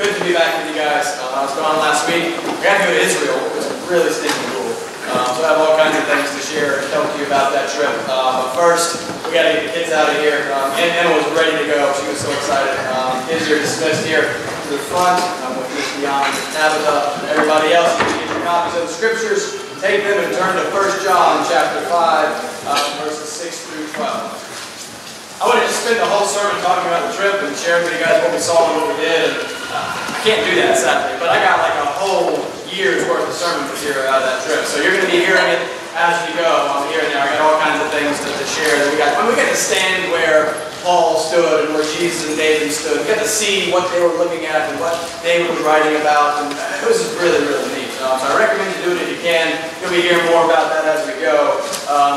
Good to be back with you guys. I was gone last week. I got to go to Israel. It was really stinking cool. So I have all kinds of things to share and tell you about that trip. But first, we got to get the kids out of here. Emma was ready to go. She was so excited. Kids are dismissed here to the front with Miss Dion, Tabitha, and everybody else. You can get your copies of the scriptures. Take them and turn to 1 John chapter 5, verses 6 through 12. I wanted to spend the whole sermon talking about the trip and sharing with you guys what we saw and what we did. And I can't do that, sadly, but I got like a whole year's worth of sermon material out of that trip. So you're going to be hearing it as you go. I'm here and there. I got all kinds of things to share. We got to stand where Paul stood and where Jesus and David stood. We got to see what they were looking at and what David was writing about. And it was just really, really neat. So I recommend you do it if you can. You'll be hearing more about that as we go.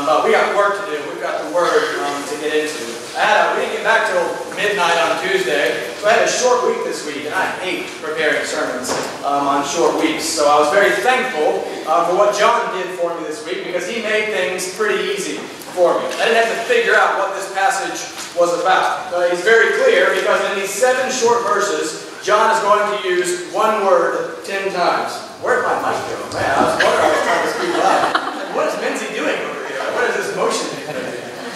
But we got work to do. We've got the Word to get into. We didn't get back till midnight on Tuesday, so I had a short week this week, and I hate preparing sermons on short weeks. So I was very thankful for what John did for me this week, because he made things pretty easy for me. I didn't have to figure out what this passage was about. He's very clear, because in these 7 short verses, John is going to use one word 10 times. Where'd my mic go? Man, I was wondering, I was trying to speak loud. What is Mincy doing over here? What is this motion?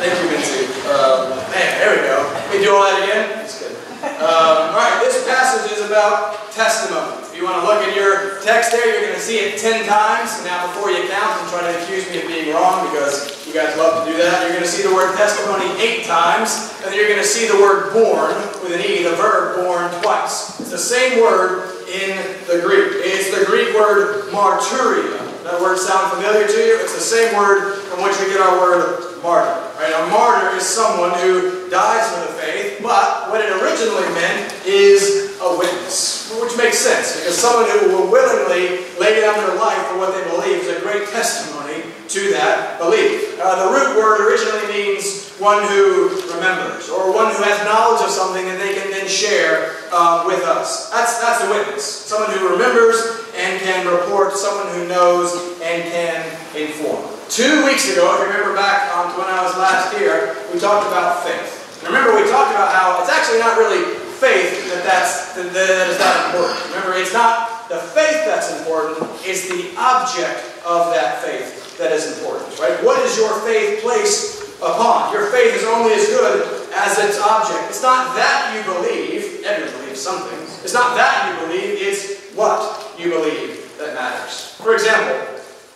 Thank you, Mincy. Man, there we go. Can we do all that again? That's good. Alright, this passage is about testimony. If you want to look at your text there, you're going to see it 10 times. Now, before you count and try to accuse me of being wrong, because you guys love to do that, you're going to see the word testimony 8 times, and then you're going to see the word born, with an E, the verb born, twice. It's the same word in the Greek. It's the Greek word martyria. That word sound familiar to you? It's the same word from which we get our word martyr. Right? A martyr is someone who dies for the faith, but what it originally meant is a witness, which makes sense, because someone who will willingly lay down their life for what they believe is a great testimony to that belief. The root word originally means one who remembers, or one who has knowledge of something that they can then share with us. That's a witness. Someone who remembers and can report, someone who knows and can inform. 2 weeks ago, if you remember back to when I was last here, we talked about faith. And remember, we talked about how it's actually not really faith that is that important. Remember, it's not the faith that's important, it's the object of that faith that is important. Right? What is your faith placed upon? Your faith is only as good as its object. It's not that you believe, everyone believes something. It's not that you believe, it's what you believe that matters. For example,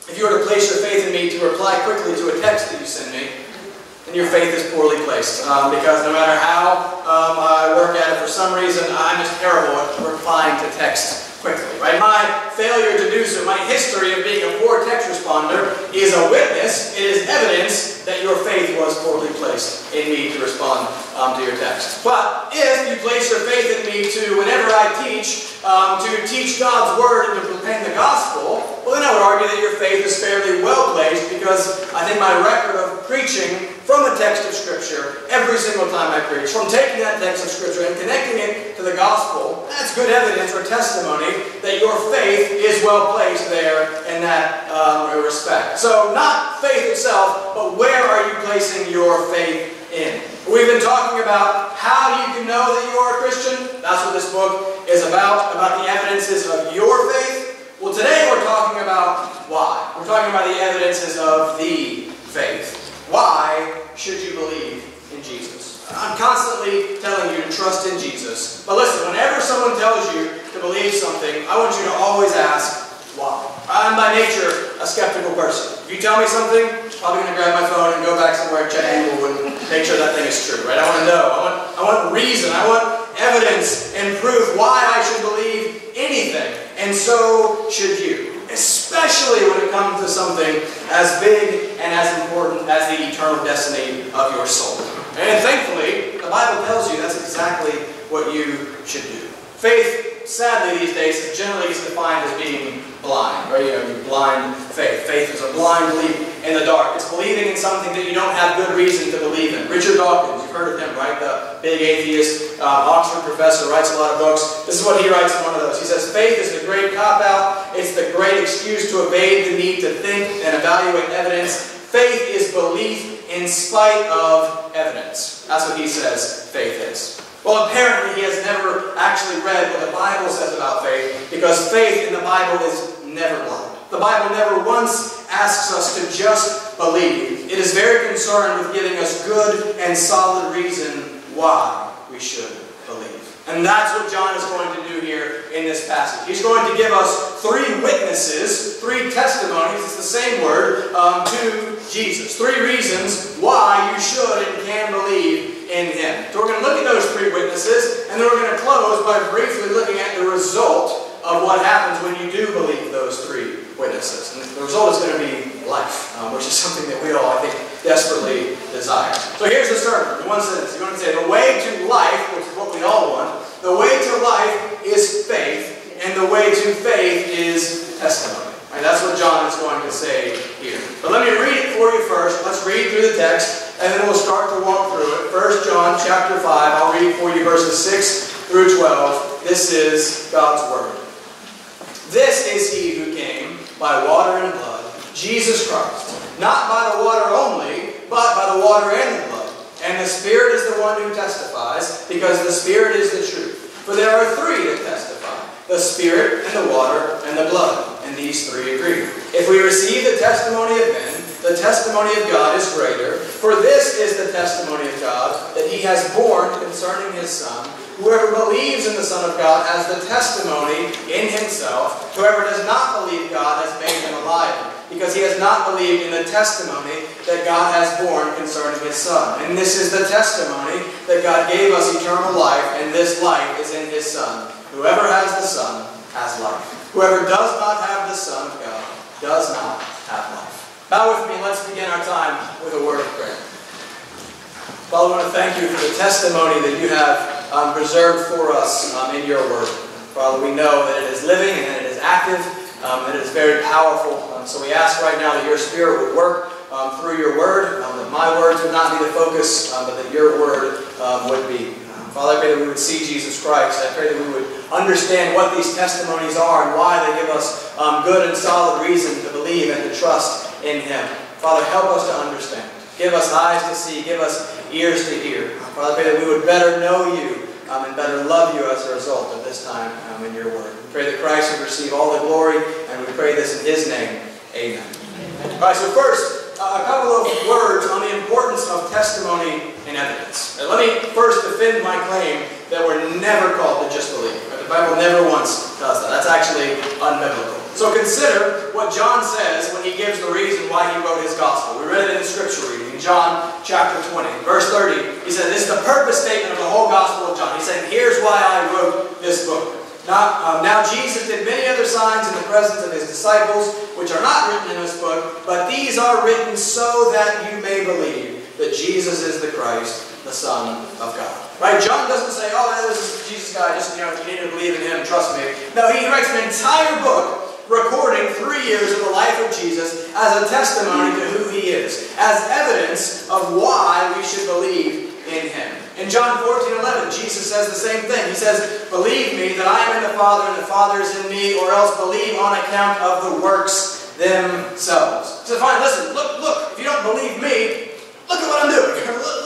if you were to place your faith in me to reply quickly to a text that you send me, then your faith is poorly placed. Because no matter how I work at it, for some reason, I'm just terrible at replying to text quickly. Right? My failure to do so, my history of being a poor text responder, is a witness, it is evidence that your faith was poorly placed in me to respond to your text. But if you place your faith in me to, whenever I teach, to teach God's Word and to proclaim the Gospel, well, then I would argue that your faith is fairly well placed, because I think my record of preaching from the text of Scripture every single time I preach, from taking that text of Scripture and connecting it to the Gospel, that's good evidence or testimony that your faith is well placed there in that respect. So, not faith itself, but where are you placing your faith in? We've been talking about how you can know that you are a Christian. That's what this book is about the evidences of your faith. Well, today we're talking about why. We're talking about the evidences of the faith. Why should you believe in Jesus? I'm constantly telling you to trust in Jesus. But listen, whenever someone tells you to believe something, I want you to always ask, why? I'm by nature a skeptical person. If you tell me something, I'm probably going to grab my phone and go back somewhere and check Google and make sure that thing is true. Right? I want to know. I want reason. I want evidence and proof why I should believe anything. And so should you. Especially when it comes to something as big and as important as the eternal destiny of your soul. And thankfully, the Bible tells you that's exactly what you should do. Faith, sadly these days, generally is defined as being blind. Right? Blind faith. Faith is a blind belief in the dark. It's believing in something that you don't have good reason to believe in. Richard Dawkins, you've heard of him, right? The big atheist, Oxford professor, writes a lot of books. This is what he writes in one of those. He says, faith is the great cop-out. It's the great excuse to evade the need to think and evaluate evidence. Faith is belief in spite of evidence. That's what he says faith is. Well, apparently he has never actually read what the Bible says about faith, because faith in the Bible is never blind. The Bible never once asks us to just believe. It is very concerned with giving us good and solid reason why we should believe. And that's what John is going to do here in this passage. He's going to give us three witnesses, three testimonies, it's the same word, to Jesus. Three reasons why you should and can believe in Him. So we're going to look at those three witnesses, and then we're going to close by briefly looking at the result of what happens when you do believe those three witnesses. And the result is going to be life, which is something that we all, I think, desperately desire. So here's the sermon. In one sentence, you're going to say, the way to life, which is what we all want, the way to life is faith, and the way to faith is testimony. And that's what John is going to say here. But let me read it for you first. Let's read through the text, and then we'll start to walk through it. 1 John chapter 5, I'll read for you verses 6 through 12. This is God's Word. This is He who came by water and blood, Jesus Christ. Not by the water only, but by the water and the blood. And the Spirit is the one who testifies, because the Spirit is the truth. For there are three that testify, the Spirit and the water and the blood. And these three agree. If we receive the testimony of men, the testimony of God is greater. For this is the testimony of God, that He has borne concerning His Son. Whoever believes in the Son of God has the testimony in himself. Whoever does not believe God has made him a liar, because he has not believed in the testimony that God has borne concerning His Son. And this is the testimony that God gave us eternal life, and this life is in His Son. Whoever has the Son has life. Whoever does not have the Son of God does not have life. Bow with me, let's begin our time with a word of prayer. Father, I want to thank You for the testimony that You have preserved for us in Your Word. Father, we know that it is living and that it is active, that it is very powerful. So we ask right now that Your Spirit would work through Your Word, that my words would not be the focus, but that Your Word would be. Father, I pray that we would see Jesus Christ. I pray that we would understand what these testimonies are and why they give us good and solid reason to believe and to trust in Him. Father, help us to understand. Give us eyes to see. Give us ears to hear. Father, I pray that we would better know You and better love You as a result of this time in Your Word. We pray that Christ would receive all the glory, and we pray this in His name. Amen. All right, so first, a couple of words on the importance of testimony and evidence. Let me first defend my claim that we're never called to just believe. The Bible never once does that. That's actually unbiblical. So consider what John says when he gives the reason why he wrote his gospel. We read it in the scripture reading in John chapter 20. Verse 30, he said, this is the purpose statement of the whole gospel of John. He said, here's why I wrote this book. Now Jesus did many other signs in the presence of His disciples, which are not written in this book, but these are written so that you may believe that Jesus is the Christ, the Son of God. Right? John doesn't say, oh, this is Jesus guy, just, you need to believe in Him, trust me. No, he writes an entire book recording 3 years of the life of Jesus as a testimony to who He is, as evidence of why we should believe in Him. In John 14:11, Jesus says the same thing. He says, believe me that I am in the Father and the Father is in me, or else believe on account of the works themselves. So fine, listen, look, if you don't believe me, look at what I'm doing.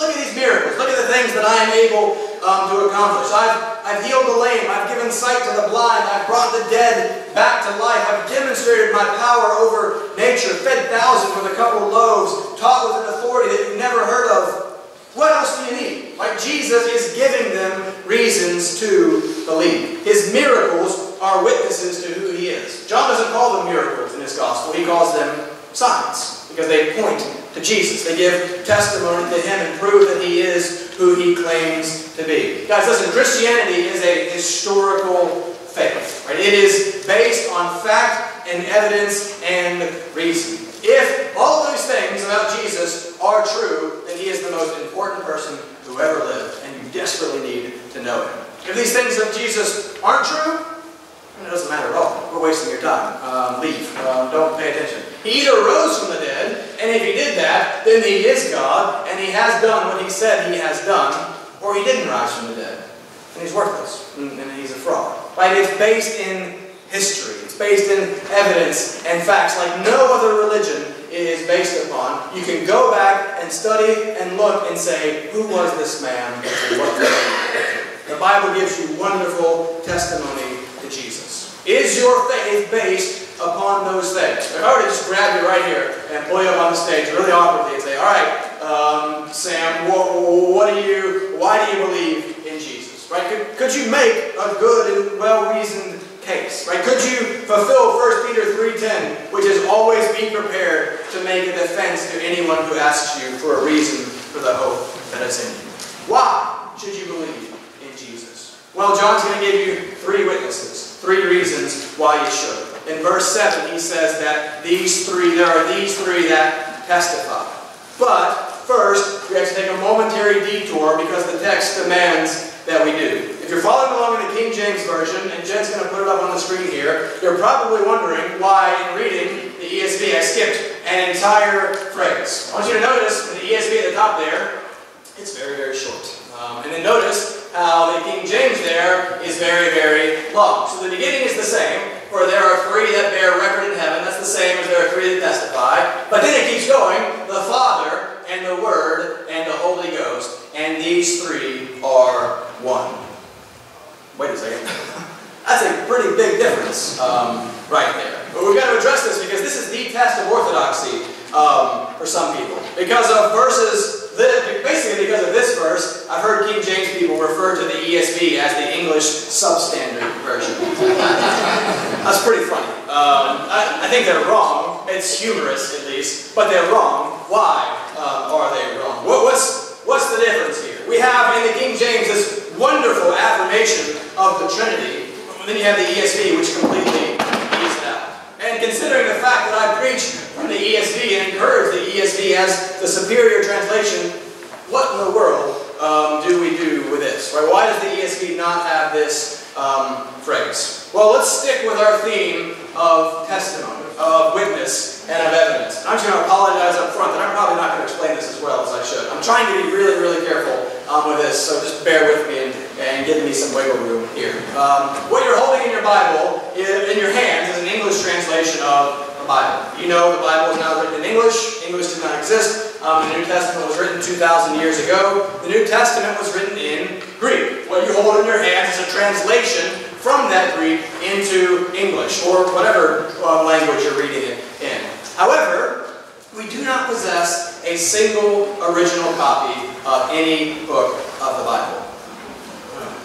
Look at these miracles. Look at the things that I am able to accomplish. I've healed the lame. I've given sight to the blind. I've brought the dead back to life. I've demonstrated my power over nature, fed thousands with a couple of loaves, taught with an authority that you've never heard of. What else do you need? Like, Jesus is giving them reasons to believe. His miracles are witnesses to who He is. John doesn't call them miracles in his gospel. He calls them signs, because they point to Jesus. They give testimony to Him and prove that He is who He claims to be. Guys, listen, Christianity is a historical faith. Right? It is based on fact and evidence and reason. If all of those things about Jesus are true, then He is the most important person who ever lived, and you desperately need to know Him. If these things of Jesus aren't true, then it doesn't matter at all. We're wasting your time. Leave. Don't pay attention. He either rose from the dead, and if He did that, then He is God, and He has done what He said He has done, or He didn't rise from the dead, and He's worthless, and He's a fraud. Right? It's based in history. It's based in evidence and facts like no other religion is based upon. You can go back and study and look and say, who was this man and what did he do? Bible gives you wonderful testimony to Jesus. Is your faith based upon those things? If I were to just grab you right here and pull you up on the stage really awkwardly and say, all right, Sam, why do you believe in Jesus? Right? Could you make a good and well-reasoned case? Right? Could you fulfill 1 Peter 3:10, which is always be prepared to make a defense to anyone who asks you for a reason for the hope that is in you? Why should you believe in Jesus? Well, John's going to give you 3 witnesses, 3 reasons why you should. In verse 7, he says that there are these three that testify. But first, we have to take a momentary detour because the text demands that we do. If you're following along in the King James Version, and Jen's going to put it up on the screen here, you're probably wondering why in reading the ESV I skipped an entire phrase. I want you to notice in the ESV at the top there, it's very, very short. And then notice how the King James there is very, very long. So the beginning is the same, where there are 3 that bear record in heaven. That's the same as there are 3 that testify. But then it keeps going, the Father and the Word and the Holy Ghost. And these 3 are one. Wait a second. That's a pretty big difference right there. But we've got to address this because this is the test of orthodoxy for some people. Because of basically because of this verse, I've heard King James people refer to the ESV as the English substandard version. That's pretty funny. I think they're wrong. It's humorous, at least. But they're wrong. Why are they wrong? What's the difference here? We have in the King James this wonderful affirmation of the Trinity. And then you have the ESV, which completely leaves it out. And considering the fact that I preach from the ESV and encourage the ESV as the superior translation, what in the world do we do with this? Right? Why does the ESV not have this phrase? Well, let's stick with our theme of testimony, of witness, and of evidence. I'm just going to apologize up front that I'm probably not going to explain this as well as I should. I'm trying to be really, really careful with this, so just bear with me and give me some wiggle room here. What you're holding in your Bible, in your hands, is an English translation of the Bible. You know the Bible is now written in English. English did not exist. The New Testament was written 2,000 years ago. The New Testament was written in Greek. What you hold in your hands is a translation from that Greek into English, or whatever language you're reading it in. However, we do not possess a single original copy of any book of the Bible.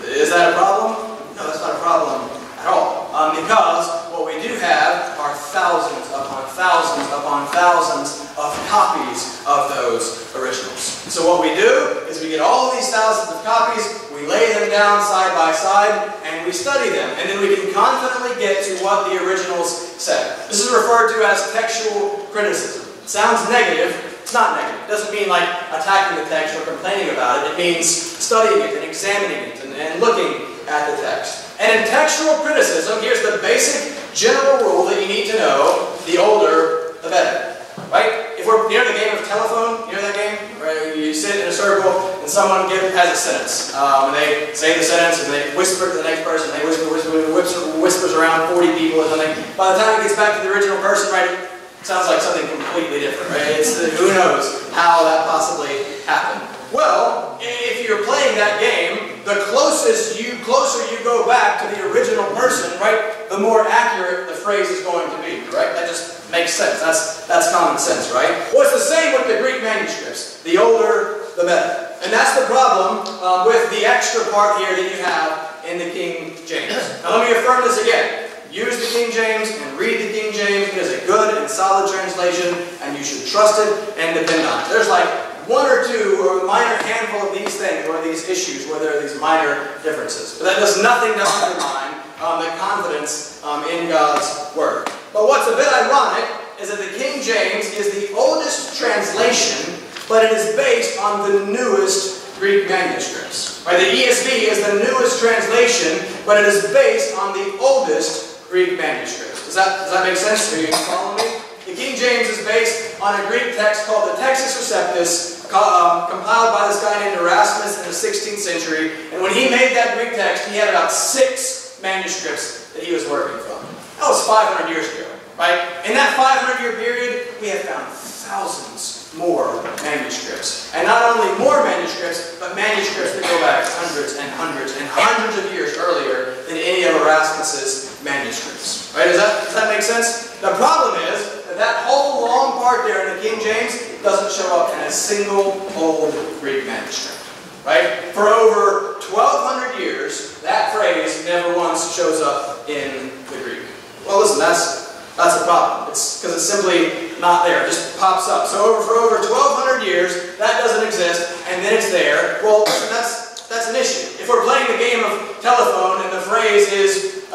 Is that a problem? No, that's not a problem at all. Because what we do have are thousands upon thousands upon thousands of copies of those originals. So what we do is we get all these thousands of copies, we lay them down side by side, and we study them. And then we can confidently get to what the originals said. This is referred to as textual criticism. It sounds negative. It's not negative. It doesn't mean like attacking the text or complaining about it. It means studying it and examining it and looking at the text. And in textual criticism, here's the basic general rule that you need to know: the older, the better. Right? If we're, you know the game of telephone? You know that game? Right? You sit in a circle and someone has a sentence. And they say the sentence and they whisper to the next person. They whispers around 40 people or something. By the time it gets back to the original person, right, it sounds like something completely different. Right? Who knows how that possibly happened. Well, if you're playing that game, the closer you go back to the original person, right, the more accurate the phrase is going to be, right? That just makes sense. That's common sense, right? Well, it's the same with the Greek manuscripts. The older, the better. And that's the problem with the extra part here that you have in the King James. Now let me affirm this again. Use the King James and read the King James. It is a good and solid translation, and you should trust it and depend on it. There's like one or two or a minor handful of these things or these issues where there are these minor differences. But that does nothing to undermine the confidence in God's Word. But what's a bit ironic is that the King James is the oldest translation, but it is based on the newest Greek manuscripts. Right? The ESV is the newest translation, but it is based on the oldest Greek manuscripts. Does that make sense? Are you following me? The King James is based on a Greek text called the Textus Receptus, compiled by this guy named Erasmus in the 16th century. And when he made that Greek text, he had about 6 manuscripts that he was working from. That was 500 years ago, right? In that 500-year period, we have found thousands, more manuscripts. And not only more manuscripts, but manuscripts that go back hundreds and hundreds and hundreds of years earlier than any of Erasmus's manuscripts. Right? Does that make sense? The problem is that that whole long part there in the King James doesn't show up in a single old Greek manuscript. Right? For over 1,200 years, that phrase never once shows up in the Greek. Well, listen, that's a problem. It's because it's simply not there. It just pops up. So for over 1,200 years, that doesn't exist, and then it's there. Well, that's an issue. If we're playing the game of telephone and the phrase is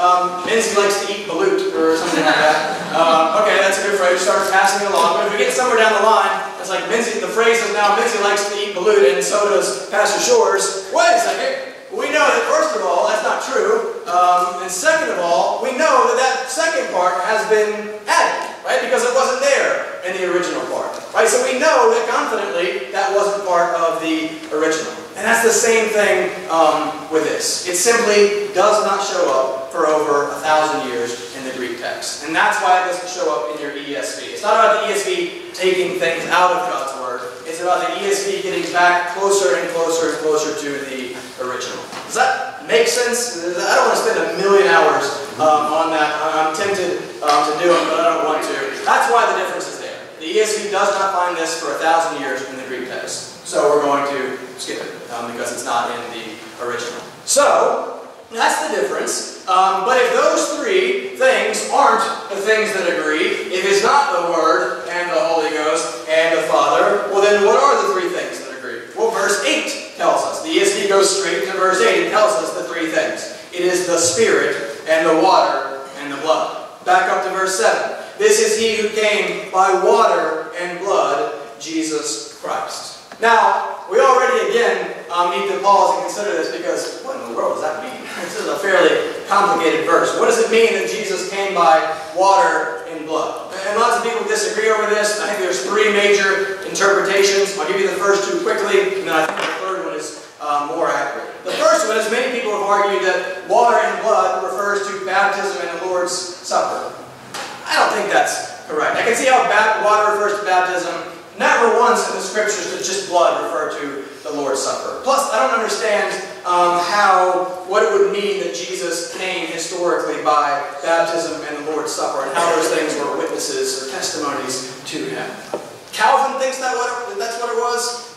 Mincy likes to eat balut or something like that, okay, that's a good phrase. Start passing it along. But if we get somewhere down the line, it's like the phrase is now Mincy likes to eat balut, and so does Pastor Shores. Wait a second. We know that, first of all, that's not true. And second of all, we know that that second part has been added, right? Because it wasn't there in the original part, right? So we know that confidently that wasn't part of the original. And that's the same thing with this. It simply does not show up for over 1,000 years in the Greek text. And that's why it doesn't show up in your ESV. It's not about the ESV taking things out of God's Word. It's about the ESV getting back closer and closer and closer to the original. Does that make sense? I don't want to spend a million hours on that. I'm tempted to do it, but I don't want to. That's why the difference is there. The ESV does not find this for 1,000 years in the Greek text. So we're going to skip it because it's not in the original. So that's the difference. But if those three things aren't the things that agree, if it's not the Word and the Holy Ghost and the Father, well then what are the three things that agree? Well, verse 8 tells us. The ESV goes straight to verse 8 and tells us the three things. It is the Spirit and the water and the blood. Back up to verse 7. This is He who came by water and blood, Jesus Christ. Now, we already again need to pause and consider this because what in the world does that mean? This is a fairly complicated verse. What does it mean that Jesus came by water and blood? And lots of people disagree over this. I think there's three major interpretations. I'll give you the first two quickly, and then I think the third one is more accurate. The first one is many people have argued that water and blood refers to baptism and the Lord's Supper. I don't think that's correct. I can see how water refers to baptism. Never once in the Scriptures does just blood refer to the Lord's Supper. Plus, I don't understand what it would mean that Jesus came historically by baptism and the Lord's Supper, and how those things were witnesses or testimonies to Him. Calvin thinks that's what it was.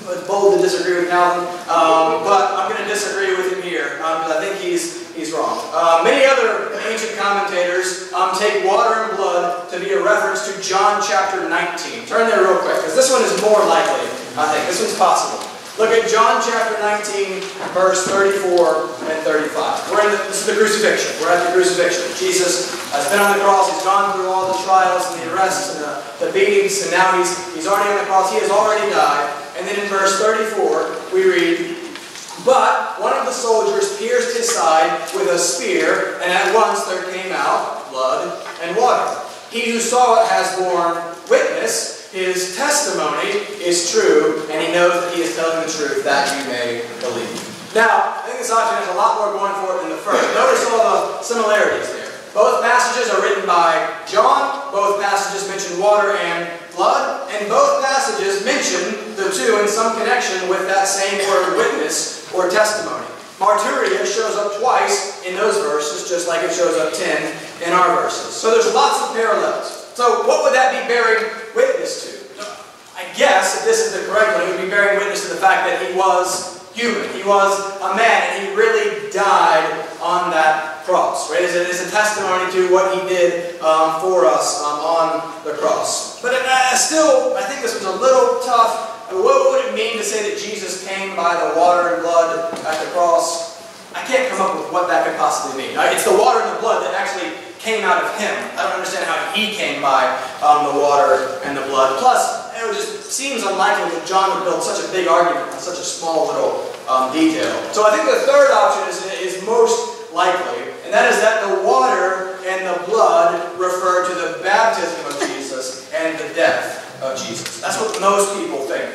It's bold to disagree with Calvin, but I'm going to disagree with him here because I think he's wrong. Many other ancient commentators take water and blood to be a reference to John chapter 19. Turn there real quick because this one is more likely, I think. This one's possible. Look at John chapter 19, verse 34 and 35. This is the crucifixion. We're at the crucifixion. Jesus has been on the cross. He's gone through all the trials and the arrests and the beatings, and now he's already on the cross. He has already died. And then in verse 34, we read, "But one of the soldiers pierced his side with a spear, and at once there came out blood and water. He who saw it has borne witness. His testimony is true, and he knows that he is telling the truth, that you may believe." Now, I think this option has a lot more going for it than the first. Notice all the similarities there. Both passages are written by John. Both passages mention water and blood. And both passages mention the two in some connection with that same word, witness or testimony. Martyria shows up twice in those verses, just like it shows up 10 in our verses. So there's lots of parallels. So what would that be bearing witness to? I guess, if this is the correct one, it would be bearing witness to the fact that He was human. He was a man, and He really died on that cross. Right? It's a testimony to what He did for us on the cross. But still, I think this was a little tough. What would it mean to say that Jesus came by the water and blood at the cross? I can't come up with what that could possibly mean. It's the water and the blood that actually came out of Him. I don't understand how He came by the water and the blood. Plus, it just seems unlikely that John would build such a big argument on such a small little detail. So I think the third option is most likely, and that is that the water and the blood refer to the baptism of Jesus and the death of Jesus. That's what most people think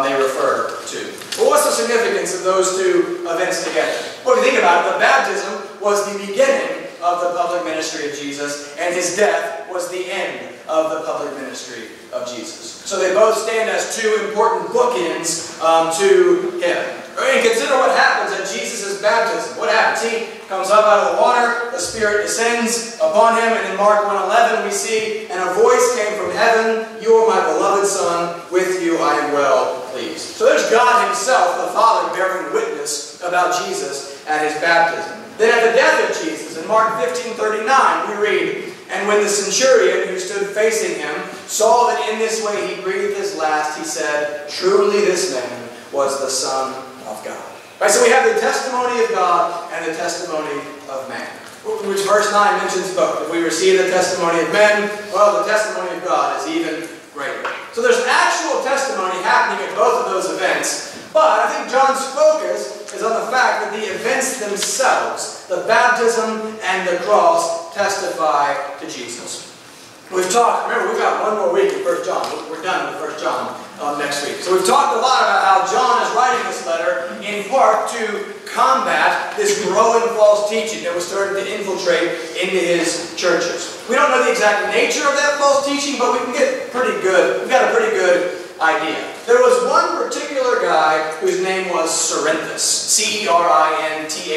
they refer to. But what's the significance of those two events together? Well, if you think about it, the baptism was the beginning of the public ministry of Jesus, and his death was the end of the public ministry of Jesus. So they both stand as two important bookends to him. And consider what happens at Jesus' baptism. What happens? He comes up out of the water, the Spirit descends upon him, and in Mark 1:11 we see, and a voice came from heaven, "You are my beloved Son, with you I am well pleased." So there's God himself, the Father, bearing witness about Jesus at his baptism. Then at the death of Jesus, in Mark 15:39, we read, "And when the centurion who stood facing him saw that in this way he breathed his last, he said, 'Truly this man was the Son of God.'" Right, so we have the testimony of God and the testimony of man, which verse 9 mentions both. If we receive the testimony of men, well, the testimony of God is even greater. So there's actual testimony happening at both of those events, but I think John's focus is on the fact that the events themselves, the baptism and the cross, testify to Jesus. We've talked, remember, we've got one more week in 1 John. We're done with 1 John next week. So we've talked a lot about how John is writing this letter in part to combat this growing false teaching that was starting to infiltrate into his churches. We don't know the exact nature of that false teaching, but we can get we've got a pretty good idea. There was one particular guy whose name was Cerinthus. C-E-R-I-N-T-H-U-S.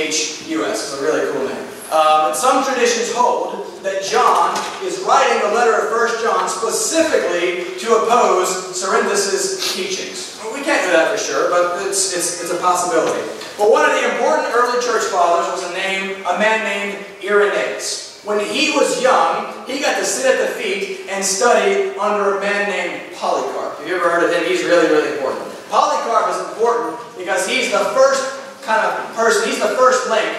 It's a really cool name. And some traditions hold that John is writing the letter of 1 John specifically to oppose Cerinthus' teachings. We can't know that for sure, but it's a possibility. But one of the important early church fathers was a man named Irenaeus. When he was young, he got to sit at the feet and study under a man named Polycarp. Have you ever heard of him? He's really, really important. Polycarp is important because he's the first kind of person, he's the first link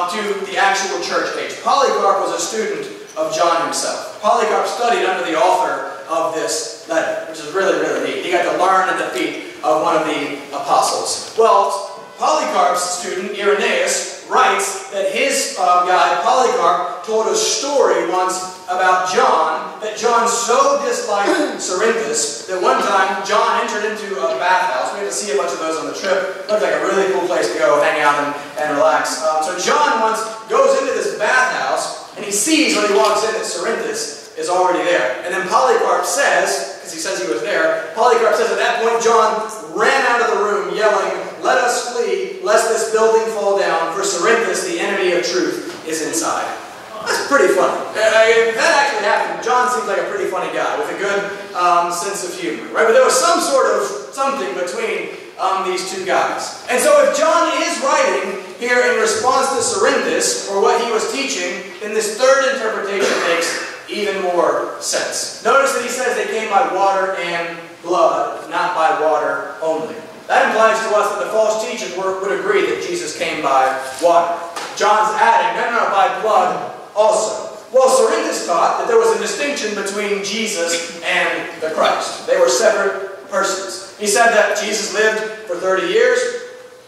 to the actual church age. Polycarp was a student of John himself. Polycarp studied under the author of this letter, which is really, really neat. He got to learn at the feet of one of the apostles. Well, Polycarp's student, Irenaeus, writes that his guide, Polycarp, told a story once about John, that John so disliked Cerinthus that one time John entered into a bathhouse. We had to see a bunch of those on the trip. Looked like a really cool place to go hang out and relax. So John once goes into this bathhouse, and he sees when he walks in that Cerinthus is already there. And then Polycarp says, because he says he was there, Polycarp says at that point John ran out of the room yelling, "Let us flee, lest this building fall down, for Cerinthus, the enemy of truth, is inside." That's pretty funny. If that actually happened, John seems like a pretty funny guy with a good sense of humor, right? But there was some sort of something between these two guys. And so if John is writing here in response to Cerinthus, or what he was teaching, then this third interpretation makes even more sense. Notice that he says they came by water and blood, not by water only. That implies to us that the false teachers would agree that Jesus came by water. John's adding, no, by blood also. Well, Cerinthus taught that there was a distinction between Jesus and the Christ. They were separate persons. He said that Jesus lived for 30 years.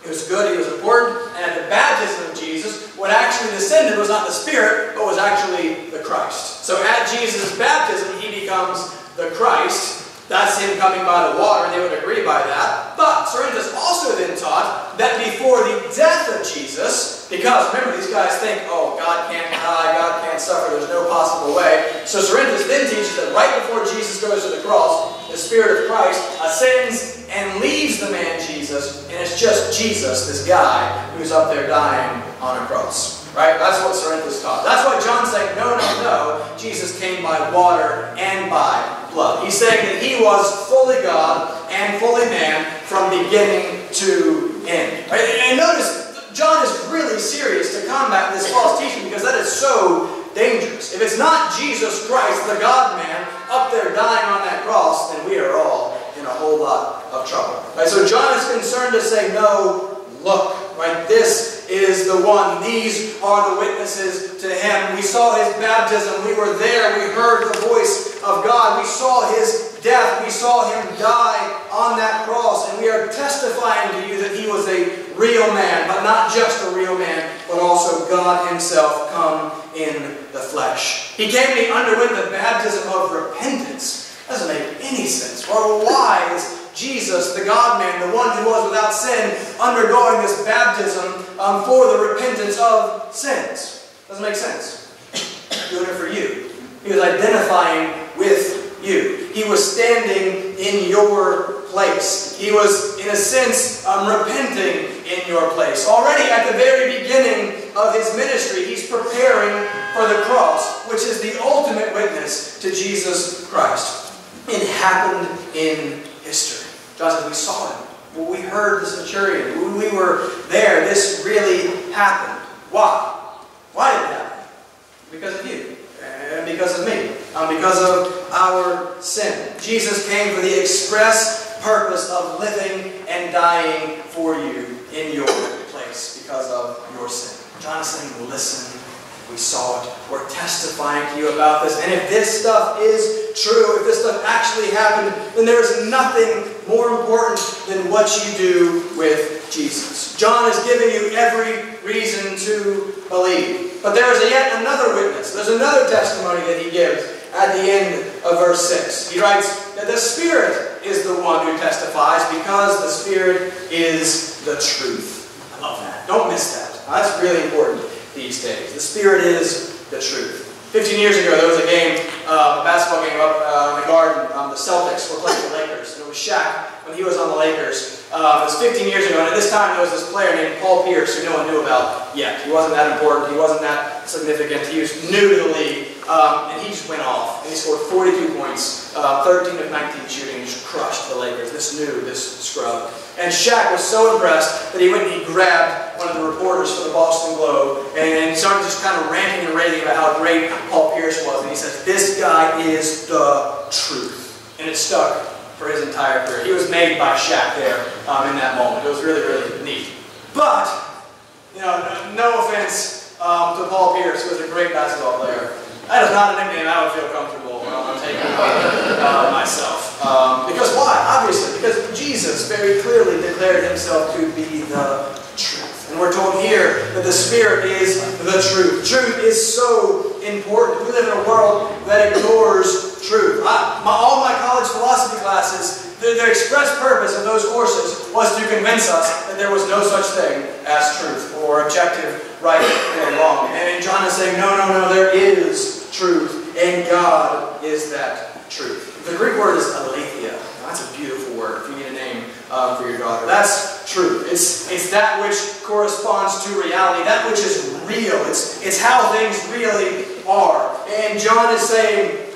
He was good, he was important, and at the baptism of Jesus, what actually descended was not the Spirit, but was actually the Christ. So at Jesus' baptism, he becomes the Christ. That's him coming by the water, and they would agree by that. But Cerinthus also then taught that before the death of Jesus, because remember, these guys think, oh, God can't die, God can't suffer, there's no possible way. So Cerinthus then teaches that right before Jesus goes to the cross, the Spirit of Christ ascends and leaves the man Jesus, and it's just Jesus, this guy, who's up there dying on a cross. Right? That's what Cerinthus taught. That's why John's saying, no, Jesus came by water and by blood. He's saying that he was fully God and fully man from beginning to end. Right? And notice, John is really serious to combat this false teaching because that is so dangerous. If it's not Jesus Christ, the God-man, up there dying on that cross, then we are all in a whole lot of trouble. Right? So John is concerned to say, no, look, right? This is the one. These are the witnesses to him. We saw his baptism. We were there. We heard the voice of God. We saw his death. We saw him die on that cross. And we are testifying to you that he was a real man, but not just a real man, but also God himself come in the flesh. He came and he underwent the baptism of repentance. Doesn't make any sense. Well, why is Jesus, the God-man, the one who was without sin, undergoing this baptism for the repentance of sins? Doesn't make sense. Doing it for you. He was identifying with you. He was standing in your place. He was, in a sense, repenting in your place. Already at the very beginning of his ministry, he's preparing for the cross, which is the ultimate witness to Jesus Christ. It happened in history. John says, we saw it. Well, we heard the centurion. We were there. This really happened. Why? Why did it happen? Because of you. And because of me. Because of our sin. Jesus came for the express purpose of living and dying for you in your place because of your sin. John is saying, listen, we saw it. We're testifying to you about this. And if this stuff is true, if this stuff actually happened, then there is nothing more important than what you do with Jesus. John is giving you every reason to believe. But there is yet another witness. There's another testimony that he gives at the end of verse 6. He writes that the Spirit is the one who testifies because the Spirit is the truth. I love that. Don't miss that. That's really important these days. The Spirit is the truth. 15 years ago, there was a game, a basketball game up in the Garden. The Celtics were playing the Lakers. And it was Shaq when he was on the Lakers. It was 15 years ago, and at this time there was this player named Paul Pierce who no one knew about yet. He wasn't that important. He wasn't that significant. He was new to the league, and he just went off. And he scored 42 points, 13 of 19 shooting, and just crushed the Lakers. This scrub. And Shaq was so impressed that he went and he grabbed one of the reporters for the Boston Globe and started just kind of ranting and raving about how great Paul Pierce was. And he says, this guy is the truth. And it stuck for his entire career. He was made by Shaq there in that moment. It was really, really neat. But, no offense to Paul Pierce, who was a great basketball player. That is not a nickname I would feel comfortable taking myself. Because why? Obviously, because Jesus very clearly declared himself to be the truth. And we're told here that the Spirit is the truth. Truth is so important. We live in a world that ignores truth. All my college philosophy classes, the express purpose of those courses was to convince us that there was no such thing as truth or objective right or wrong. And John is saying, no, there is truth, and God is that truth. The Greek word is aletheia. That's a beautiful word if you need a name for your daughter. That's truth. It's that which corresponds to reality, that which is real. It's how things really are. And John is saying,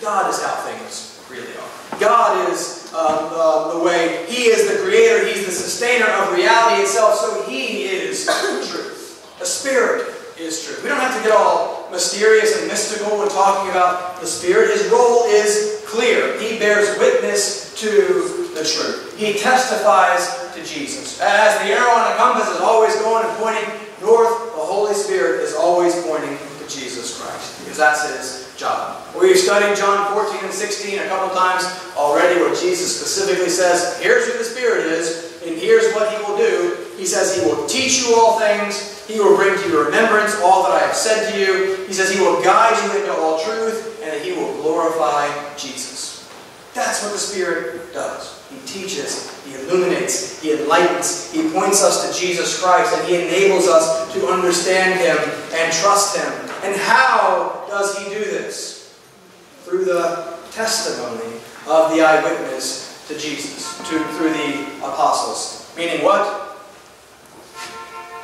God is how things really are. God is the way. He is the creator. He's the sustainer of reality itself. So He is truth. The Spirit is truth. We don't have to get all mysterious and mystical when talking about the Spirit. His role is clear. He bears witness to the truth. He testifies to Jesus. As the arrow on a compass is always going and pointing north, the Holy Spirit is always pointing to Jesus Christ. Because that's His job. We've studied John 14 and 16 a couple times already where Jesus specifically says, here's who the Spirit is, and here's what He will do. He says He will teach you all things. He will bring to your remembrance all that I have said to you. He says He will guide you into all truth, and that He will glorify Jesus. That's what the Spirit does. He teaches, He illuminates, He enlightens, He points us to Jesus Christ, and He enables us to understand Him and trust Him. And how does He do this? Through the testimony of the eyewitness to Jesus, through the apostles. Meaning what?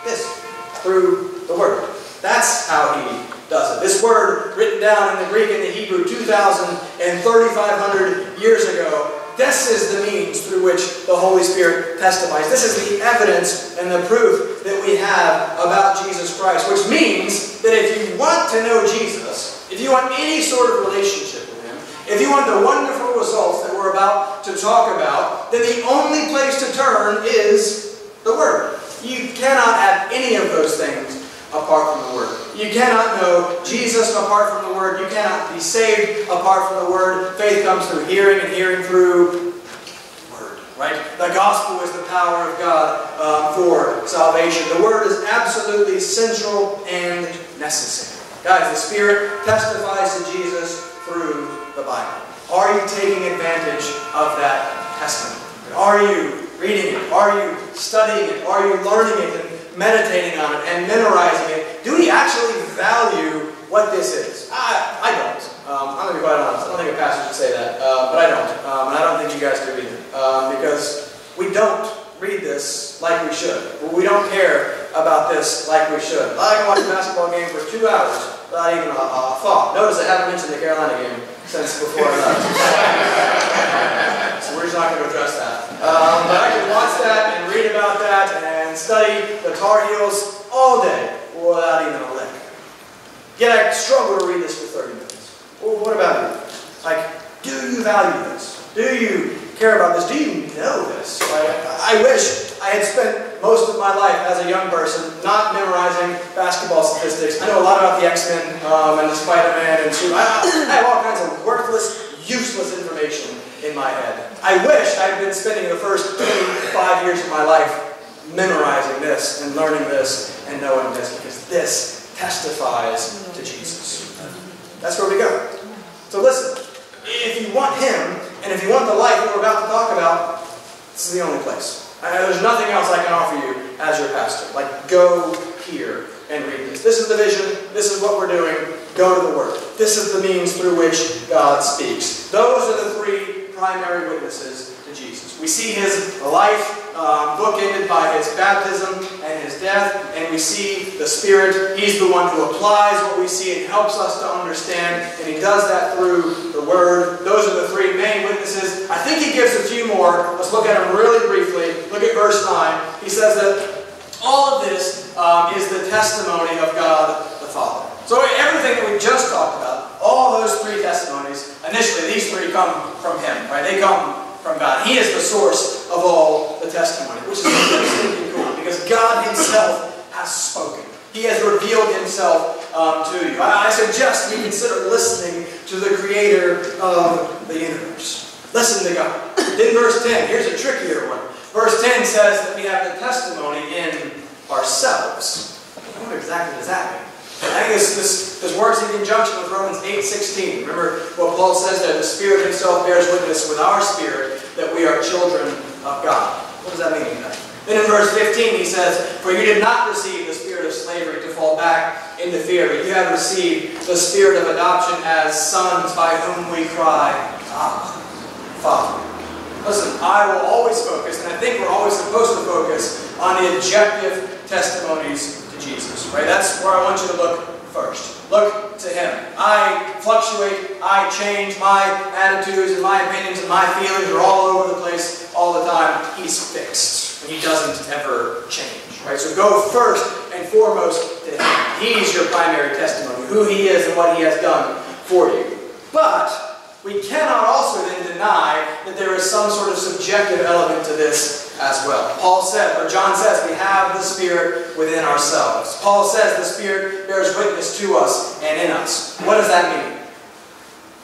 This. Through the Word. That's how He does it. This word, written down in the Greek and the Hebrew 2,000 and 3,500 years ago, this is the means through which the Holy Spirit testifies. This is the evidence and the proof that we have about Jesus Christ, which means that if you want to know Jesus, if you want any sort of relationship with Him, if you want the wonderful results that we're about to talk about, then the only place to turn is the Word. You cannot have any of those things apart from the Word. You cannot know Jesus apart from the Word. You cannot be saved apart from the Word. Faith comes through hearing, and hearing through the Word. Right? The gospel is the power of God for salvation. The Word is absolutely central and necessary. Guys, the Spirit testifies to Jesus through the Bible. Are you taking advantage of that testimony? Are you reading it? Are you studying it? Are you learning it and meditating on it and memorizing it? Do we actually value what this is? I don't. I'm going to be quite honest. I don't think a pastor should say that, but I don't. And I don't think you guys do either. Because we don't read this like we should. We don't care about this like we should. I can watch a basketball game for 2 hours without even a thought. Notice I haven't mentioned the Carolina game since before I left. So we're just not going to address that. But I can watch that and read about that and study the Tar Heels all day without even a lick. Yet I struggle to read this for 30 minutes. Well, what about you? Like, do you value this? Do you care about this? Do you know this? Like, I wish I had spent most of my life as a young person not memorizing basketball statistics. I know a lot about the X-Men and the Spider-Man and I have all kinds of worthless, useless information in my head. I wish I had been spending the first 5 years of my life memorizing this and learning this and knowing this, because this testifies to Jesus. That's where we go. So listen, if you want Him, and if you want the life that we're about to talk about, this is the only place. There's nothing else I can offer you as your pastor. Like, go here and read this. This is the vision. This is what we're doing. Go to the Word. This is the means through which God speaks. Those are the three primary witnesses to Jesus. We see His life bookended by His baptism and His death, and we see the Spirit. He's the one who applies what we see and helps us to understand, and He does that through the Word. Those are the three main witnesses. I think He gives a few more. Let's look at them really briefly. Look at verse 9. He says that all of this is the testimony of God the Father. So everything that we just talked about, all those three testimonies, initially these three come from Him, right? They come from God. He is the source of all the testimony, which is really stinking cool, because God Himself has spoken. He has revealed Himself to you. I suggest you consider listening to the Creator of the universe. Listen to God. Then verse 10, here's a trickier one. Verse 10 says that we have the testimony in ourselves. What exactly does that mean? I think this works in conjunction with Romans 8:16. Remember what Paul says there, the Spirit Himself bears witness with our spirit that we are children of God. What does that mean? Then in verse 15 he says, for you did not receive the spirit of slavery to fall back into fear, but you have received the spirit of adoption as sons, by whom we cry, Abba, Father. Listen, I will always focus, and I think we're always supposed to focus, on the objective testimonies to Jesus. Right? That's where I want you to look first. Look to Him. I fluctuate, I change, my attitudes and my opinions and my feelings are all over the place all the time. He's fixed, and He doesn't ever change. Right? So go first and foremost to Him. He's your primary testimony, who He is and what He has done for you. But we cannot also then deny that there is some sort of subjective element to this as well. Paul said, or John says, we have the Spirit within ourselves. Paul says the Spirit bears witness to us and in us. What does that mean?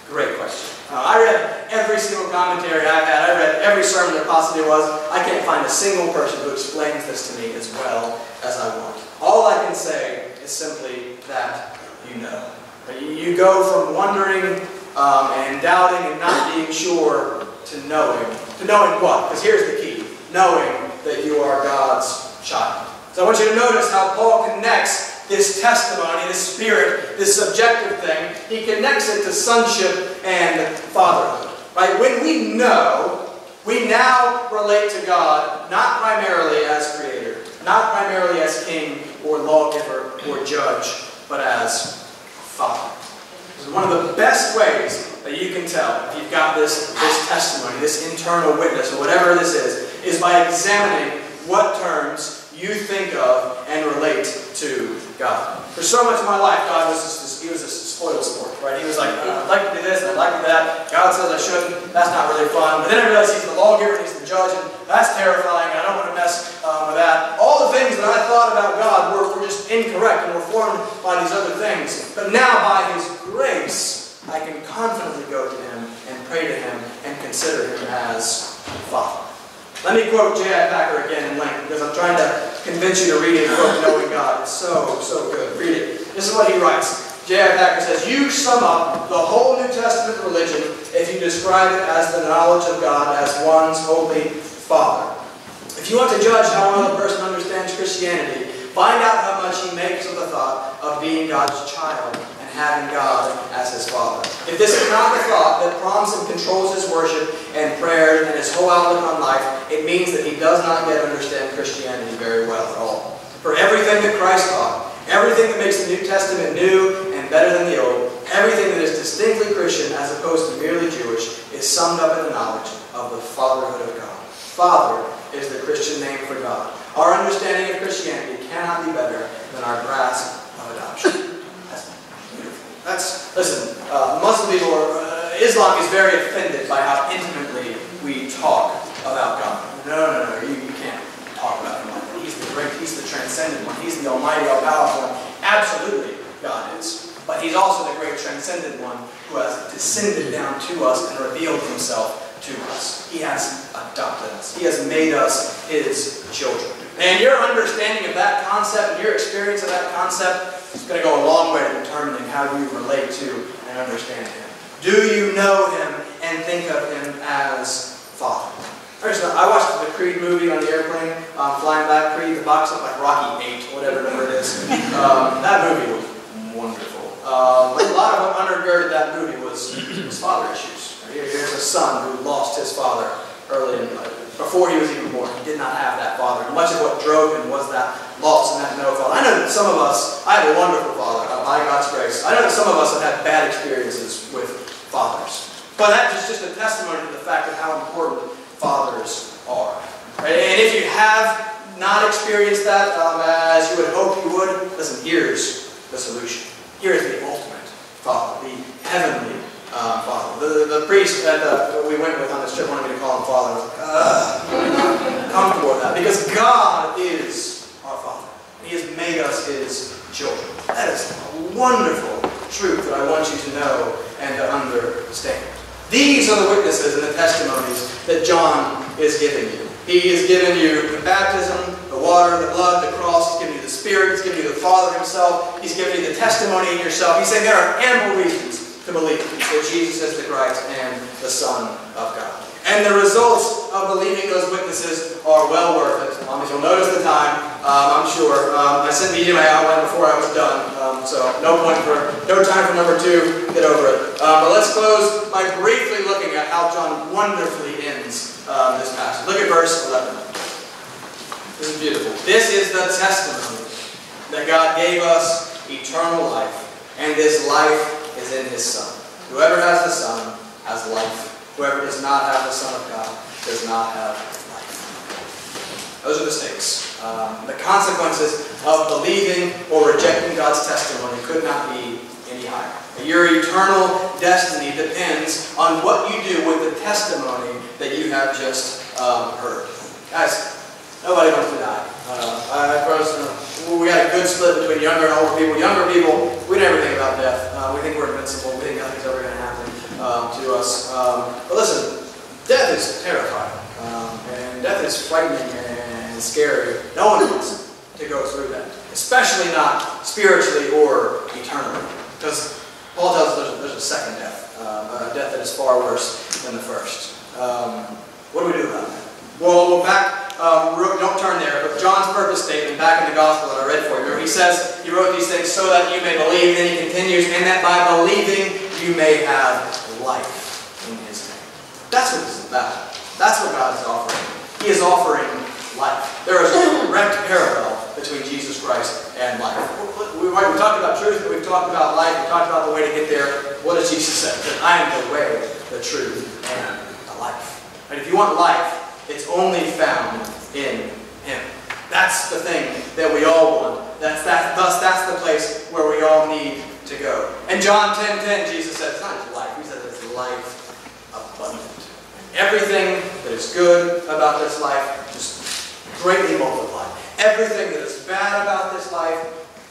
Great question. I read every single commentary I've had. I read every sermon there possibly was. I can't find a single person who explains this to me as well as I want. All I can say is simply that you know. You go from wondering and doubting and not being sure to knowing. To knowing what? Because here's the key. Knowing that you are God's child. So I want you to notice how Paul connects this testimony, this Spirit, this subjective thing. He connects it to sonship and fatherhood. Right? When we know, we now relate to God not primarily as Creator, not primarily as King or lawgiver or judge, but as Father. This is one of the best ways that you can tell if you've got this testimony, this internal witness, or whatever this is by examining what terms you think of and relate to God. For so much of my life, God was He was a spoil sport, right? He was like, I'd like to do this, and I'd like to do that. God says I shouldn't. That's not really fun. But then I realized He's the lawgiver, and He's the judge, and that's terrifying, and I don't want to mess with that. All the things that I thought about God were just incorrect and were formed by these other things. But now, by His grace, I can confidently go to Him and pray to Him and consider Him as Father. Let me quote J.I. Packer again in length, because I'm trying to convince you to read it, quote, Knowing God. It's so good. Read it. This is what he writes. J.I. Packer says, you sum up the whole New Testament religion if you describe it as the knowledge of God as one's holy Father. If you want to judge how well a person understands Christianity Find out how much he makes of the thought of being God's child and having God as his Father. If this is not the thought that prompts and controls his worship and prayers and his whole outlook on life, it means that he does not yet understand Christianity very well at all. For everything that Christ taught, everything that makes the New Testament new and better than the Old, everything that is distinctly Christian as opposed to merely Jewish, is summed up in the knowledge of the fatherhood of God. Father is the Christian name for God. Our understanding of Christianity cannot be better than our grasp of adoption. That's beautiful. Listen, Muslim people, Islam is very offended by how intimately we talk about God. No, you can't talk about him like that. He's the great, he's the transcendent one, he's the almighty, all-powerful one. Absolutely, God is. But he's also the great transcendent one who has descended down to us and revealed himself to us. He has adopted us. He has made us his children. And your understanding of that concept and your experience of that concept is going to go a long way to determining how you relate to and understand him. Do you know him and think of him as Father? I watched the Creed movie on the airplane, flying back. Creed, the box up like Rocky 8, whatever number it is. That movie was wonderful. But a lot of what undergirded that movie was father issues. Here's a son who lost his father early in life. Before he was even born, he did not have that father. And much of what drove him was that loss and that no father. I know that some of us, I have a wonderful father, by God's grace. I know that some of us have had bad experiences with fathers. But that is just a testimony to the fact of how important fathers are. Right? And if you have not experienced that as you would hope you would, listen, here's the solution. Here is the ultimate Father, the heavenly Father. The priest that we went with on this trip wanted me to call him Father. I was like, I'm not comfortable with that. Because God is our Father. He has made us his children. That is a wonderful truth that I want you to know and to understand. These are the witnesses and the testimonies that John is giving you. He has given you the baptism, the water, the blood, the cross. He's given you the Spirit. He's given you the Father himself. He's given you the testimony in yourself. He's saying there are ample reasons to believe that Jesus is the Christ and the Son of God. And the results of believing those witnesses are well worth it. If you'll notice the time, I'm sure. I sent the email outline before I was done, so no time for number 2. Get over it. But let's close by briefly looking at how John wonderfully ends this passage. Look at verse 11. This is beautiful. This is the testimony that God gave us eternal life, and this life is in his Son. Whoever has the Son has life. Whoever does not have the Son of God does not have life. Those are the stakes. The consequences of believing or rejecting God's testimony could not be any higher. Your eternal destiny depends on what you do with the testimony that you have just heard. Guys, nobody wants to die. We got a good split between younger and older people. Younger people, we never think about death. We think we're invincible. We think nothing's ever going to happen to us. But listen, death is terrifying. And death is frightening and scary. No one wants to go through that. Especially not spiritually or eternally. Because Paul tells us there's a second death. A death that is far worse than the first. What do we do about that? Well, back, don't turn there, but John's purpose statement back in the gospel that I read for you, he says, he wrote these things so that you may believe, and then he continues, and that by believing you may have life in his name. That's what this is about. That's what God is offering. He is offering life. There is a direct parallel between Jesus Christ and life. We talked about truth, but we've talked about life, we've talked about the way to get there. What does Jesus say? That I am the way, the truth, and the life. And if you want life, it's only found in him. That's the thing that we all want. Thus, that's the place where we all need to go. And John 10:10, Jesus said, it's not just life. He said it's life abundant. Everything that is good about this life, just greatly multiplied. Everything that is bad about this life,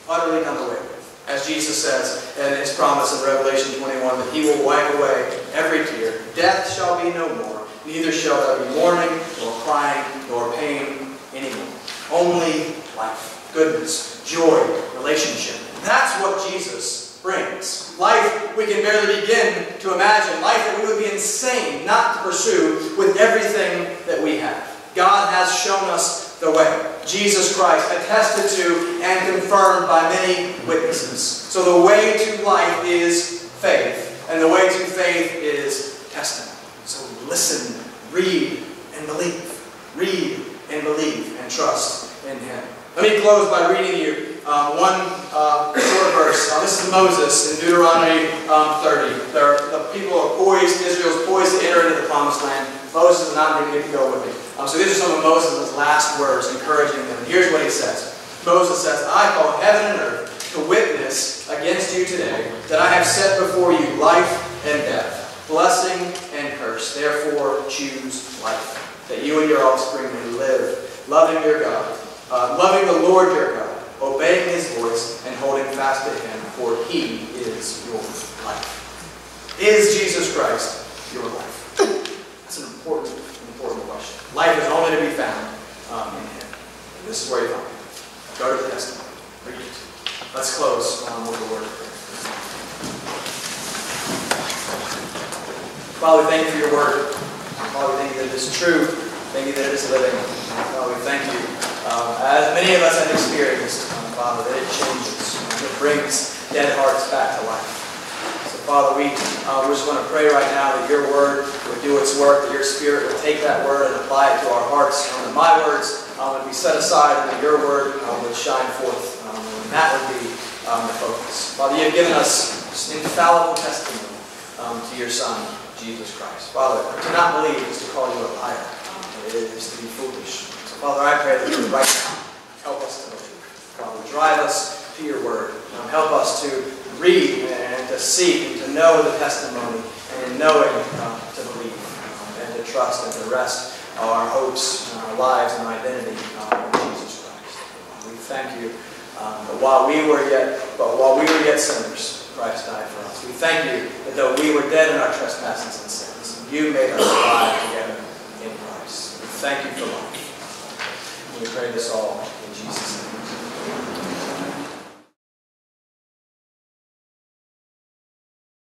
utterly done away with. As Jesus says in his promise in Revelation 21, that he will wipe away every tear. Death shall be no more. Neither shall there be mourning, nor crying, nor pain anymore. Only life, goodness, joy, relationship. That's what Jesus brings. Life we can barely begin to imagine. Life that we would be insane not to pursue with everything that we have. God has shown us the way. Jesus Christ, attested to and confirmed by many witnesses. So the way to life is faith, and the way to faith is testimony. So listen, read, and believe. Read and believe and trust in Him. Let me close by reading you one short verse. This is Moses in Deuteronomy 30. The people are poised, Israel is poised to enter into the promised land. Moses is not going to get to go with me. So these are some of Moses' last words encouraging them. Here's what he says. Moses says, I call heaven and earth to witness against you today that I have set before you life and death, blessing and curse. Therefore choose life, that you and your offspring may live, loving your God, loving the Lord your God, obeying His voice, and holding fast to Him, for He is your life. Is Jesus Christ your life? That's an important question. Life is only to be found in Him. And this is where you find it. Go to the testimony. Read it. Let's close with a word of prayer. Father, we thank you for your word. Father, we thank you that it is true. Thank you that it is living. Father, we thank you. As many of us have experienced, Father, that it changes. It brings dead hearts back to life. So, Father, we just want to pray right now that your word would do its work, that your Spirit would take that word and apply it to our hearts, that my words would be set aside, and that your word would shine forth. And that would be the focus. Father, you have given us infallible testimony to your Son, Jesus Christ. Father, to not believe is to call you a liar. It is to be foolish. So, Father, I pray that you would right now help us to believe. Father, drive us to your word. Help us to read and to seek and to know the testimony, and in knowing to believe and to trust and to rest our hopes, our lives, and our identity in Jesus Christ. We thank you that while we were yet sinners, Christ died for us. We thank you that though we were dead in our trespasses and sins, you made us alive together in Christ. We thank you for life. We pray this all in Jesus' name.